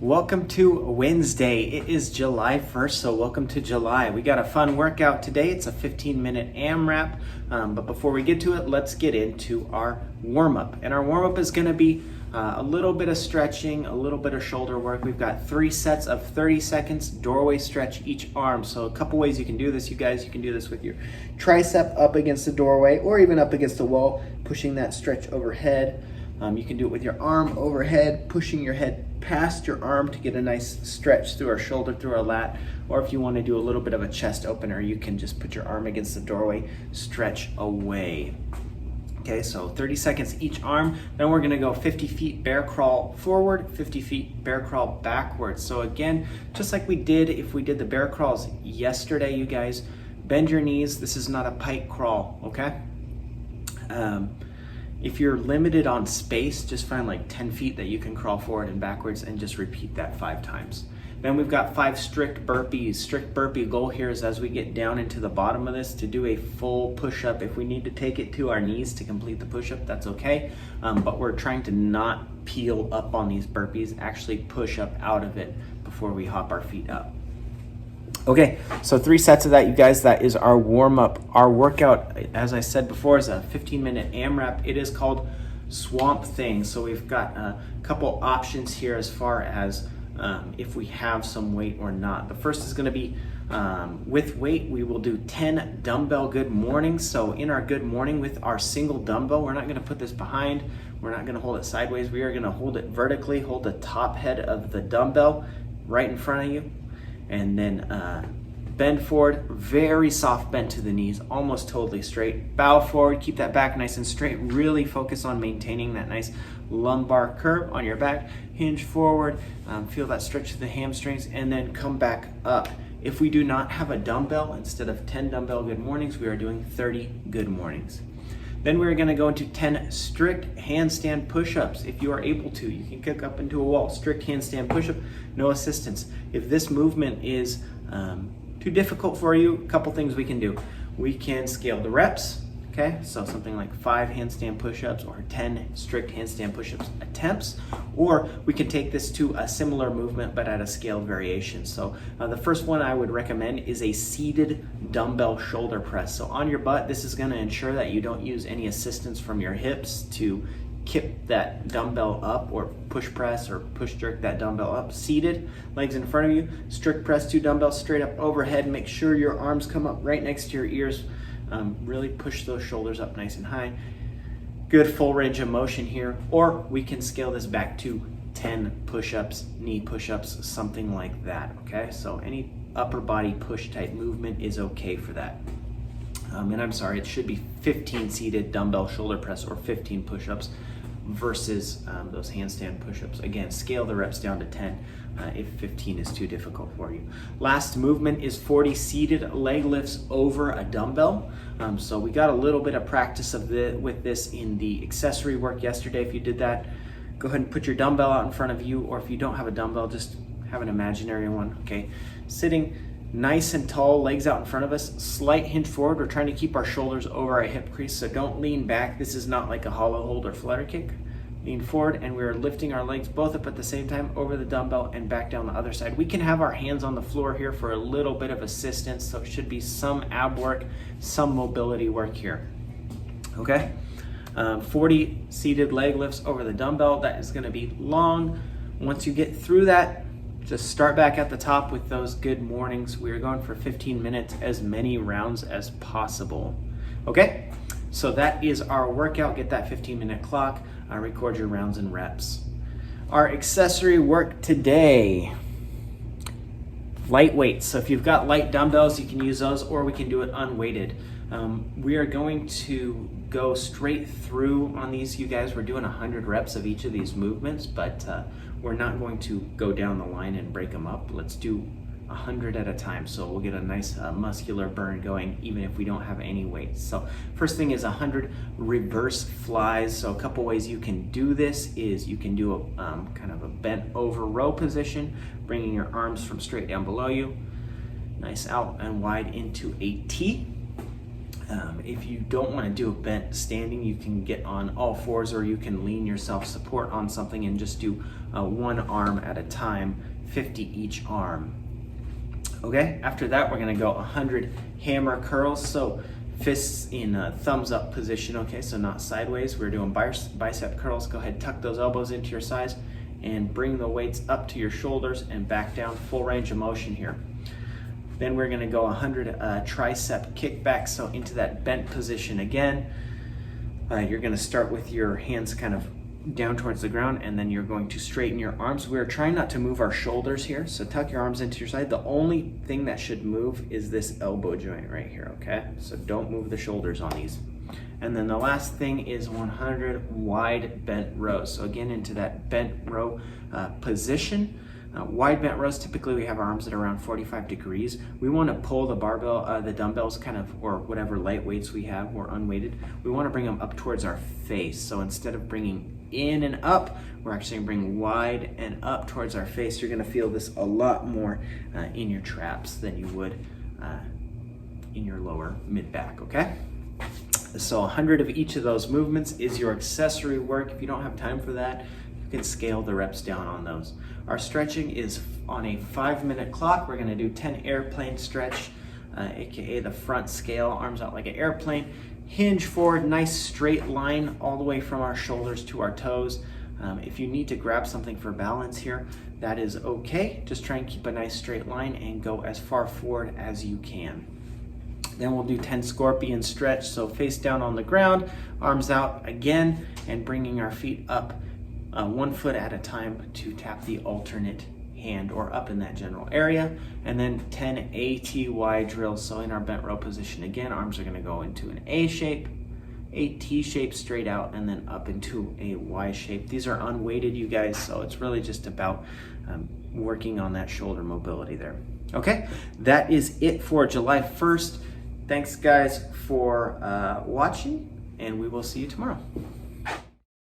Welcome to Wednesday. It is July 1st, so welcome to July. We got a fun workout today. It's a 15-minute AMRAP, but before we get to it, let's get into our warm-up. And our warm-up is going to be a little bit of stretching, a little bit of shoulder work. We've got 3 sets of 30 seconds, doorway stretch each arm. So a couple ways you can do this, you guys. You can do this with your tricep up against the doorway or even up against the wall, pushing that stretch overhead. You can do it with your arm overhead, pushing your head past your arm to get a nice stretch through our shoulder, through our lat. Or if you want to do a little bit of a chest opener, you can just put your arm against the doorway, stretch away. Okay, so 30 seconds each arm. Then we're gonna go 50 feet bear crawl forward, 50 feet bear crawl backwards. So again, just like we did if we did the bear crawls yesterday, you guys, bend your knees. This is not a pike crawl, okay? If you're limited on space, just find like 10 feet that you can crawl forward and backwards and just repeat that 5 times. Then we've got 5 strict burpees. Strict burpee goal here is as we get down into the bottom of this to do a full push-up. If we need to take it to our knees to complete the push-up, that's okay. But we're trying to not peel up on these burpees, actually push up out of it before we hop our feet up. Okay, so 3 sets of that, you guys. That is our warm-up. Our workout, as I said before, is a 15-minute AMRAP. It is called Swamp Thing. So we've got a couple options here as far as if we have some weight or not. The first is going to be with weight. We will do 10 dumbbell good mornings. So in our good morning with our single dumbbell, we're not going to put this behind. We're not going to hold it sideways. We are going to hold it vertically, hold the top head of the dumbbell right in front of you. And then bend forward, very soft bend to the knees, almost totally straight. Bow forward, keep that back nice and straight. Really focus on maintaining that nice lumbar curve on your back. Hinge forward, feel that stretch to the hamstrings, and then come back up. If we do not have a dumbbell, instead of 10 dumbbell good mornings, we are doing 30 good mornings. Then we're going to go into 10 strict handstand push-ups. If you are able to, you can kick up into a wall. Strict handstand push-up, no assistance. If this movement is too difficult for you, a couple things we can do. We can scale the reps, okay? So something like 5 handstand push-ups or 10 strict handstand push-ups attempts. Or we can take this to a similar movement but at a scaled variation. So the first one I would recommend is a seated dumbbell shoulder press. So on your butt, this is going to ensure that you don't use any assistance from your hips to kip that dumbbell up or push press or push jerk that dumbbell up. Seated, legs in front of you, strict press 2 dumbbells straight up overhead. Make sure your arms come up right next to your ears. Really push those shoulders up nice and high. Good full range of motion here. Or we can scale this back to 10 push-ups, knee push-ups, something like that, okay? So any upper body push type movement is okay for that. And I'm sorry, it should be 15 seated dumbbell shoulder press or 15 push-ups versus those handstand push-ups. Again, scale the reps down to 10 if 15 is too difficult for you. Last movement is 40 seated leg lifts over a dumbbell. So we got a little bit of practice with this in the accessory work yesterday. If you did that, go ahead and put your dumbbell out in front of you, or if you don't have a dumbbell, just have an imaginary one, okay? Sitting nice and tall, legs out in front of us, slight hinge forward. We're trying to keep our shoulders over our hip crease, so don't lean back. This is not like a hollow hold or flutter kick. Lean forward, and we're lifting our legs both up at the same time over the dumbbell and back down the other side. We can have our hands on the floor here for a little bit of assistance, so it should be some ab work, some mobility work here, okay? 40 seated leg lifts over the dumbbell. That is gonna be long. Once you get through that, just start back at the top with those good mornings. We are going for 15 minutes, as many rounds as possible. Okay, so that is our workout. Get that 15-minute clock. Record your rounds and reps. Our accessory work today, lightweight. So if you've got light dumbbells, you can use those, or we can do it unweighted. We are going to go straight through on these, you guys. We're doing 100 reps of each of these movements, but we're not going to go down the line and break them up. Let's do 100 at a time, so we'll get a nice muscular burn going even if we don't have any weight. So first thing is 100 reverse flies. So a couple ways you can do this is you can do a kind of a bent over row position, bringing your arms from straight down below you, nice out and wide into a T. If you don't want to do a bent standing, you can get on all fours, or you can lean yourself, support on something, and just do one arm at a time, 50 each arm. Okay, after that we're going to go 100 hammer curls. So fists in a thumbs up position, okay, so not sideways. We're doing bicep curls. Go ahead, tuck those elbows into your sides and bring the weights up to your shoulders and back down, full range of motion here. Then we're gonna go 100 tricep kickbacks, so into that bent position again. You're gonna start with your hands kind of down towards the ground, and then you're going to straighten your arms. We're trying not to move our shoulders here, so tuck your arms into your side. The only thing that should move is this elbow joint right here, okay? So don't move the shoulders on these. And then the last thing is 100 wide bent rows. So again, into that bent row position. Wide bent rows, typically we have our arms at around 45 degrees. We want to pull the barbell, the dumbbells kind of, or whatever light weights we have, or unweighted, we want to bring them up towards our face. So instead of bringing in and up, we're actually going to bring wide and up towards our face. You're going to feel this a lot more in your traps than you would in your lower mid back, okay? So 100 of each of those movements is your accessory work. If you don't have time for that, you can scale the reps down on those. Our stretching is on a 5-minute clock. We're gonna do 10 airplane stretch, AKA the front scale, arms out like an airplane. Hinge forward, nice straight line all the way from our shoulders to our toes. If you need to grab something for balance here, that is okay. Just try and keep a nice straight line and go as far forward as you can. Then we'll do 10 scorpion stretch, so face down on the ground, arms out again, and bringing our feet up 1 foot at a time to tap the alternate hand or up in that general area. And then 10 ATY drills, so in our bent row position again, arms are gonna go into an A shape, a T shape straight out, and then up into a Y shape. These are unweighted, you guys, so it's really just about working on that shoulder mobility there. Okay, that is it for July 1st. Thanks guys for watching, and we will see you tomorrow.